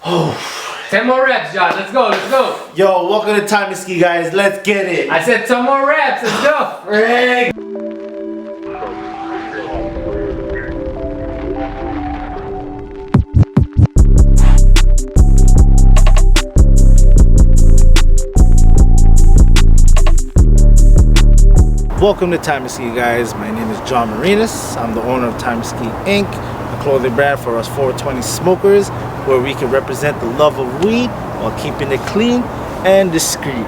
10 more reps, Josh. Let's go, let's go. Yo, welcome to Time to Ski, guys. Let's get it. I said 10 more reps. Let's go. Rick. Welcome to Time to Ski, guys. My name is John Marinas. I'm the owner of Time to Ski Inc., a clothing brand for us 420 smokers, where we can represent the love of weed while keeping it clean and discreet.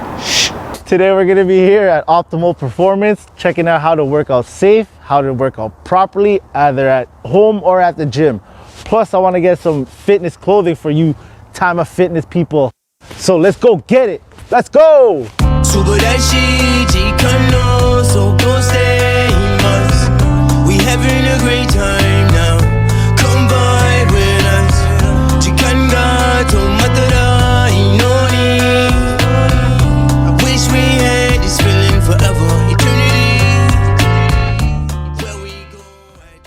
Today we're gonna be here at Optimal Performance, checking out how to work out safe, how to work out properly, either at home or at the gym. Plus, I wanna get some fitness clothing for you Time of Fitness people. So let's go get it. Let's go! We having a great time now. Come vibe with us. Chikanga to matara inoni. I wish we had this feeling forever, eternity.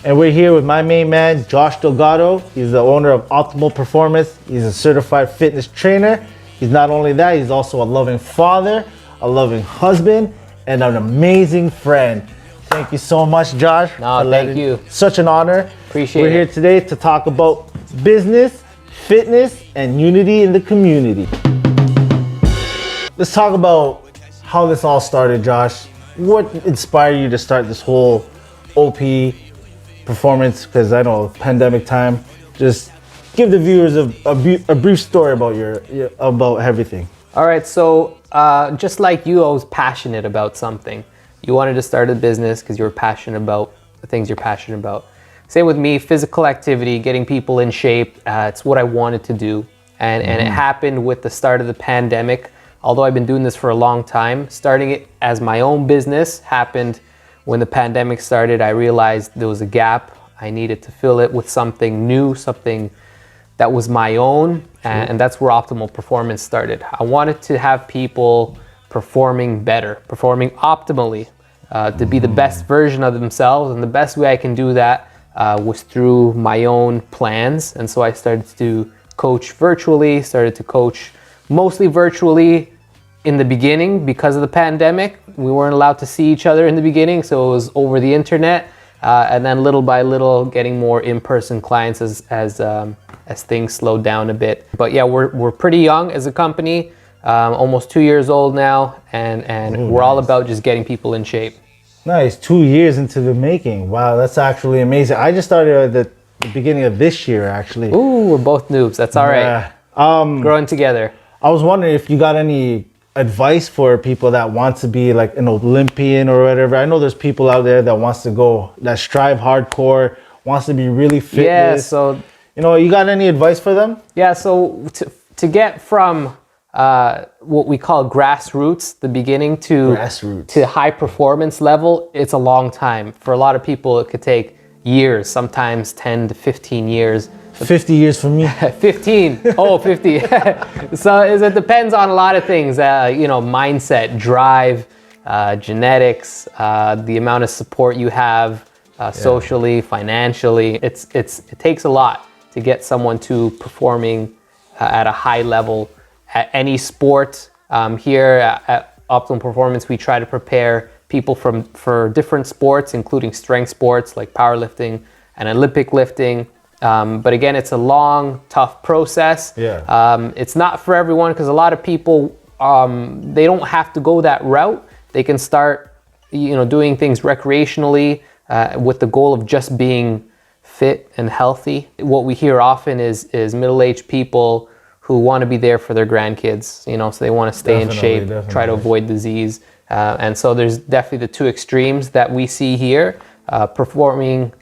And we're here with my main man, Josh Delgado. He's the owner of Optimal Performance. He's a certified fitness trainer. He's not only that, he's also a loving father, a loving husband, and an amazing friend. Thank you so much, Josh. No, thank you. Such an honor. Appreciate it. We're here today to talk about business, fitness, and unity in the community. Let's talk about how this all started, Josh. What inspired you to start this whole OP performance? Because I know pandemic time. Just give the viewers a brief story about everything. All right, so just like you, I was passionate about something. You wanted to start a business because you were passionate about the things you're passionate about. Same with me, physical activity, getting people in shape. It's what I wanted to do. And it happened with the start of the pandemic. Although I've been doing this for a long time, starting it as my own business happened when the pandemic started. I realized there was a gap. I needed to fill it with something new, something that was my own. And that's where Optimal Performance started. I wanted to have people performing better, performing optimally, to be the best version of themselves. And the best way I can do that was through my own plans. And so I started to coach virtually, started to coach mostly virtually in the beginning because of the pandemic. We weren't allowed to see each other in the beginning, so it was over the internet. And then little by little getting more in-person clients as things slowed down a bit. But yeah, we're pretty young as a company. Almost 2 years old now, and we're all about just getting people in shape. Nice, 2 years into the making. Wow, that's actually amazing. I just started at the beginning of this year, actually. Ooh, we're both noobs. That's all right. Growing together. I was wondering if you got any advice for people that want to be like an Olympian or whatever. I know there's people out there that strive hardcore, wants to be really fit. Yeah, so you got any advice for them? Yeah, so to get from what we call grassroots, the beginning to high performance level, it's a long time. For a lot of people, it could take years, sometimes 10 to 15 years. 50 years for me. 15. Oh, 50. So it depends on a lot of things, mindset, drive, genetics, the amount of support you have socially, financially. It takes a lot to get someone to performing at a high level at any sport. Here at Optimal Performance, we try to prepare people for different sports, including strength sports like powerlifting and Olympic lifting. But again, it's a long, tough process. Yeah. It's not for everyone because a lot of people, they don't have to go that route. They can start, doing things recreationally with the goal of just being fit and healthy. What we hear often is middle-aged people who want to be there for their grandkids, so they want to stay in shape, try to avoid disease. And so there's definitely the two extremes that we see here, performing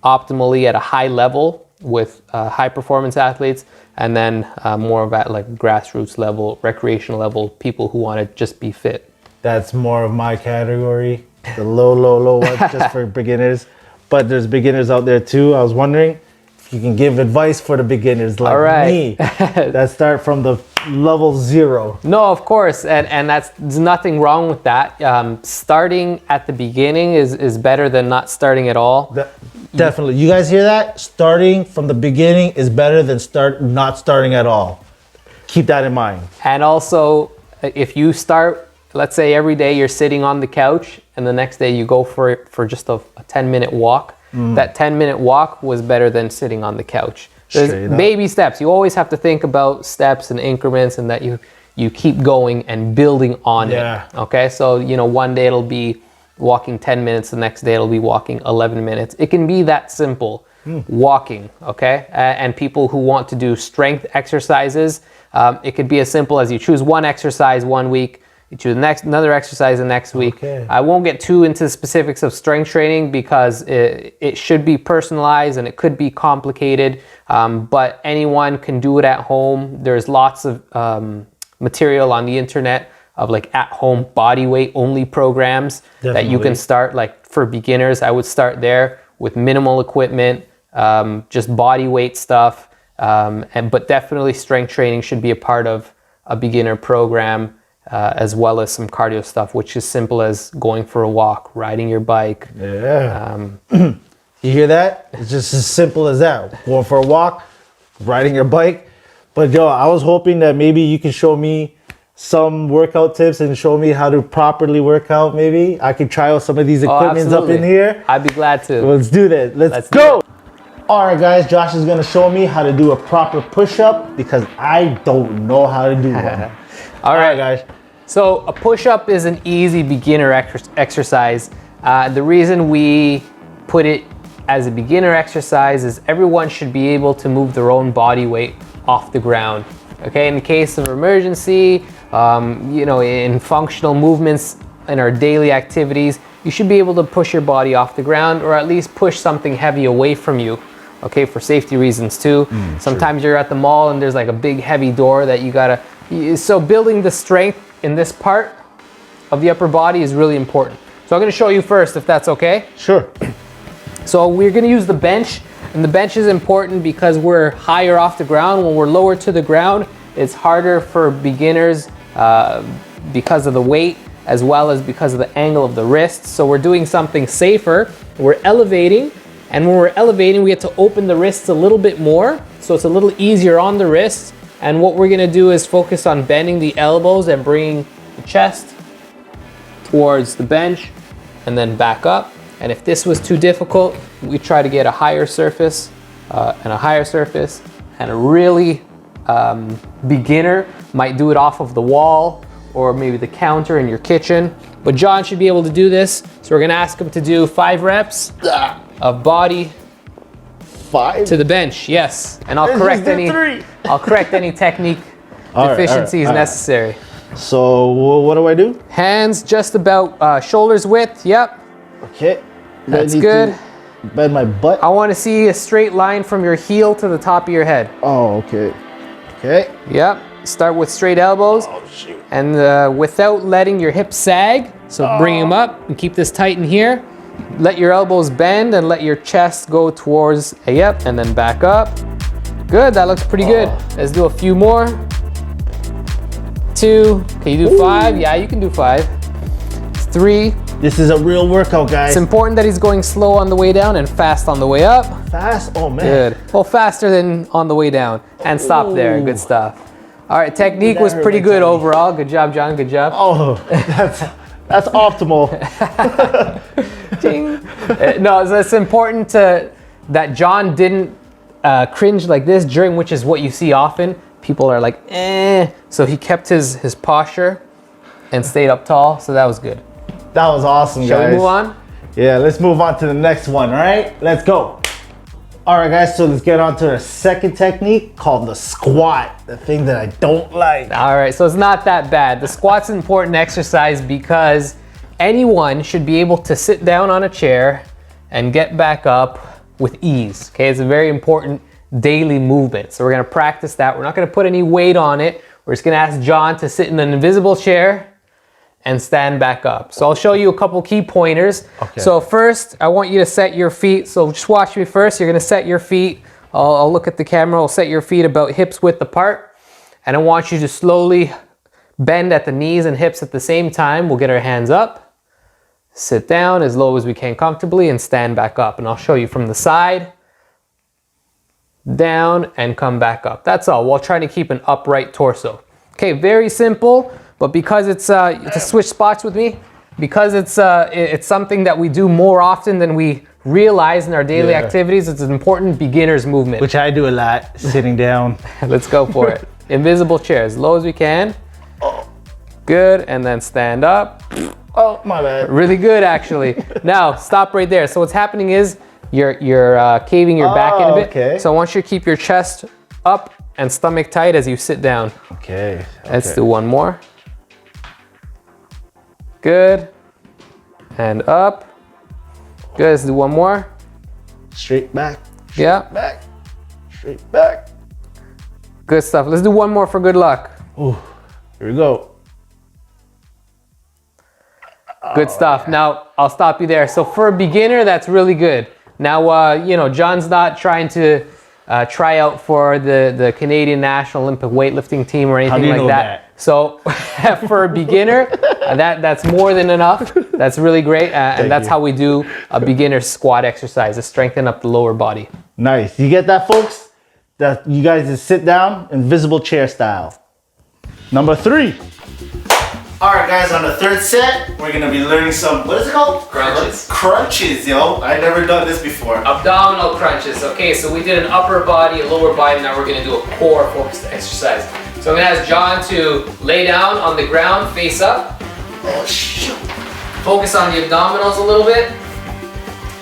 optimally at a high level with high performance athletes, and then more of at like grassroots level, recreational level, people who want to just be fit. That's more of my category, the low ones just for beginners. But there's beginners out there too. I was wondering, if you can give advice for the beginners like me that start from the level 0. No, of course, and there's nothing wrong with that. Starting at the beginning is better than not starting at all. Definitely. You guys hear that? Starting from the beginning is better than not starting at all. Keep that in mind. And also, if you start, let's say every day you're sitting on the couch and the next day you go for just a 10-minute walk, that 10-minute walk was better than sitting on the couch. There's baby steps. You always have to think about steps and increments, and that you keep going and building on it. Okay, so one day it'll be walking 10 minutes, the next day it'll be walking 11 minutes. It can be that simple. Walking, okay? And people who want to do strength exercises, it could be as simple as you choose one exercise one week, you choose another exercise the next week. I won't get too into the specifics of strength training because it should be personalized and it could be complicated, but anyone can do it at home. There's lots of material on the internet of like at-home body weight only programs that you can start. Like for beginners, I would start there with minimal equipment, just body weight stuff, but definitely strength training should be a part of a beginner program, as well as some cardio stuff, which is simple as going for a walk, riding your bike. You hear that? It's just as simple as that. Going for a walk, riding your bike. But yo, I was hoping that maybe you can show me some workout tips and show me how to properly work out. Maybe I could try out some of these equipments up in here. I'd be glad to. Let's do that. Let's go. All right, guys, Josh is gonna show me how to do a proper push-up because I don't know how to do one. All right, guys. So a push-up is an easy beginner exercise. The reason we put it as a beginner exercise is everyone should be able to move their own body weight off the ground. Okay, in the case of emergency, in functional movements in our daily activities, you should be able to push your body off the ground, or at least push something heavy away from you. Okay, for safety reasons too. Sometimes you're at the mall and there's like a big heavy door that you gotta, so building the strength in this part of the upper body is really important. So I'm gonna show you first, if that's okay. Sure. So we're gonna use the bench, and the bench is important because we're higher off the ground. When we're lower to the ground, it's harder for beginners because of the weight, as well as because of the angle of the wrists. So we're doing something safer. We're elevating, and when we're elevating, we have to open the wrists a little bit more, so it's a little easier on the wrists. And what we're gonna do is focus on bending the elbows and bringing the chest towards the bench, and then back up. And if this was too difficult, we try to get a higher surface and a higher surface, and a really beginner might do it off of the wall or maybe the counter in your kitchen. But John should be able to do this. So we're gonna ask him to do 5 reps of body 5 to the bench, yes. And I'll correct any technique deficiencies necessary. So what do I do? Hands just about shoulders width, yep. Okay. That's good. Bend my butt. I want to see a straight line from your heel to the top of your head. Oh, okay. Okay. Yep. Start with straight elbows. Oh, shoot. And without letting your hips sag. So bring them up and keep this tight in here. Let your elbows bend and let your chest go towards, yep, and then back up. Good, that looks pretty good. Let's do a few more. 2, can you do 5? Yeah, you can do 5. 3. This is a real workout, guys. It's important that he's going slow on the way down and fast on the way up. Fast? Oh, man. Good. Well, faster than on the way down. And stop there. Good stuff. All right, technique was pretty good overall. Good job, John. Good job. Oh, that's optimal. Ding. No, so it's important that John didn't cringe like this, during which is what you see often. People are like, eh. So he kept his posture and stayed up tall, so that was good. That was awesome, guys. Shall we move on? Yeah, let's move on to the next one, all right? Let's go. All right, guys, so let's get on to our second technique called the squat, the thing that I don't like. All right, so it's not that bad. The squat's an important exercise because anyone should be able to sit down on a chair and get back up with ease, okay? It's a very important daily movement. So we're gonna practice that. We're not gonna put any weight on it. We're just gonna ask John to sit in an invisible chair and stand back up. So I'll show you a couple key pointers. Okay. So first, I want you to set your feet. So just watch me first. You're gonna set your feet I'll look at the camera. I'll set your feet about hips width apart. And I want you to slowly bend at the knees and hips at the same time. We'll get our hands up, sit down as low as we can comfortably, and stand back up. And I'll show you from the side, down, and come back up. That's all, while trying to keep an upright torso. Okay, very simple, but because it's, to switch spots with me, because it's something that we do more often than we realize in our daily activities, it's an important beginner's movement. Which I do a lot, sitting down. Let's go for it. Invisible chair, as low as we can. Oh. Good, and then stand up. Oh, my bad. Really good, actually. Now, stop right there. So what's happening is you're caving your back in a bit. Okay. So I want you to keep your chest up and stomach tight as you sit down. Okay. Let's do one more. Good. And up. Good, let's do one more. Straight back. Yeah. Back. Straight back. Good stuff. Let's do one more for good luck. Ooh, here we go. Good stuff. Now, I'll stop you there. So for a beginner, that's really good. Now, you know, John's not trying to try out for the Canadian National Olympic weightlifting team or anything like that. So for a beginner, that's more than enough. That's really great. And that's how we do a beginner squat exercise, to strengthen up the lower body. Nice. You get that, folks? That you guys just sit down, invisible chair style. Number 3. All right, guys, on the third set, we're gonna be learning some, what is it called? Crunches. Crunches, yo. I've never done this before. Abdominal crunches. Okay, so we did an upper body, a lower body. Now we're gonna do a core focused exercise. So I'm gonna ask John to lay down on the ground, face up. Oh, shoot. Focus on the abdominals a little bit.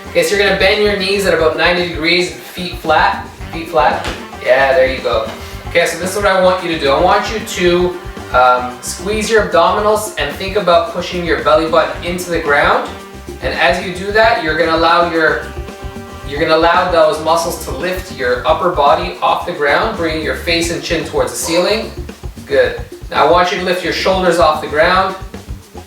Okay, so you're gonna bend your knees at about 90 degrees, feet flat, feet flat. Yeah, there you go. Okay, so this is what I want you to do. I want you to squeeze your abdominals and think about pushing your belly button into the ground. And as you do that, you're gonna allow those muscles to lift your upper body off the ground, bringing your face and chin towards the ceiling. Good. Now I want you to lift your shoulders off the ground.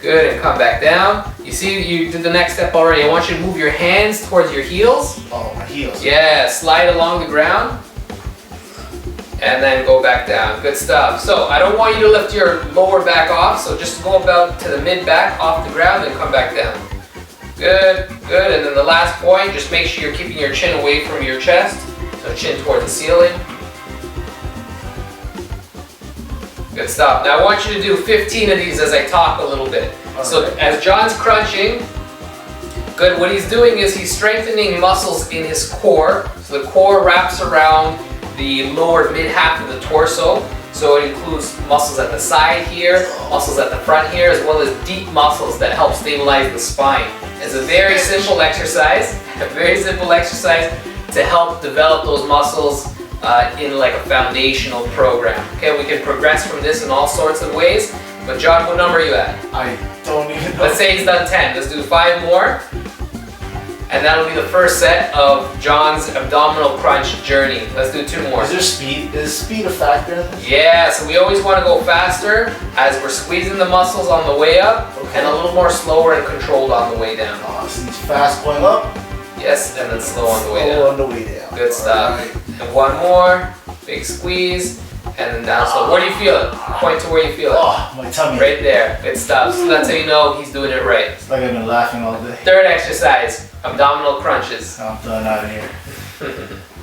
Good, and come back down. You see, you did the next step already. I want you to move your hands towards your heels. Oh, my heels. Yeah, slide along the ground. And then go back down. Good stuff. So I don't want you to lift your lower back off, so just go about to the mid back off the ground and come back down. Good, good. And then the last point, just make sure you're keeping your chin away from your chest. So chin towards the ceiling. Good stuff. Now I want you to do 15 of these as I talk a little bit. So as John's crunching, good, what he's doing is he's strengthening muscles in his core. So the core wraps around the lower mid half of the torso. So it includes muscles at the side here, muscles at the front here, as well as deep muscles that help stabilize the spine. It's a very simple exercise, to help develop those muscles in like a foundational program. Okay, we can progress from this in all sorts of ways. But John, what number are you at? I don't even know. Let's say he's done 10. Let's do 5 more. And that'll be the first set of John's abdominal crunch journey. Let's do 2 more. Is there speed? Is speed a factor in this? Yeah, so we always want to go faster as we're squeezing the muscles on the way up, and a little more slower and controlled on the way down. Oh, so it's fast going up? Yes, and then slow on the way down. Slow on the way down. Good stuff. Right. And 1 more, big squeeze, and then down slow. Where do you feel it? Point to where you feel it. Oh, my tummy. Right there. Good stuff. So that's how you know he's doing it right. It's like I've been laughing all day. Third exercise, abdominal crunches. I'm done out of here.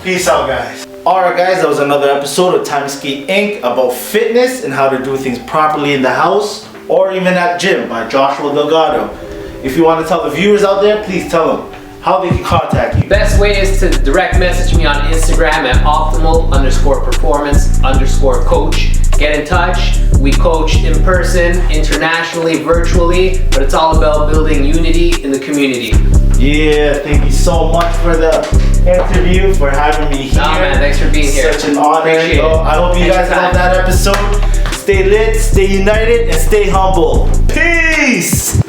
Peace out, guys. Alright guys, that was another episode of Timeski Inc. about fitness and how to do things properly in the house or even at gym by Joshua Delgado. If you want to tell the viewers out there, please tell them how they can contact you. Best way is to direct message me on Instagram at optimal_performance_coach. Get in touch. We coach in person, internationally, virtually, but it's all about building unity in the community. Yeah, thank you so much for the interview, for having me here. Nah, man, thanks for being here. Such an honor. Appreciate it. I hope you guys love that episode. Stay lit, stay united, and stay humble. Peace!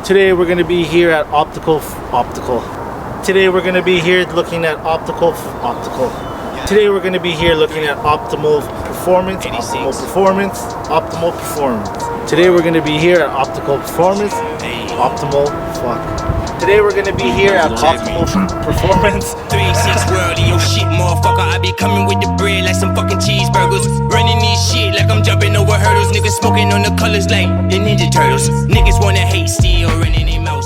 Today we're going to be here at Optical. Today we're gonna be here looking at optimal performance. Today we're gonna be here at optical performance. Today we're gonna be here at optimal performance. 3-6 world in your shit, motherfucker. I be coming with the bread like some fucking cheeseburgers. Running this shit like I'm jumping over hurdles. Niggas smoking on the colors like the Ninja Turtles. Niggas wanna hate, still running their mouth.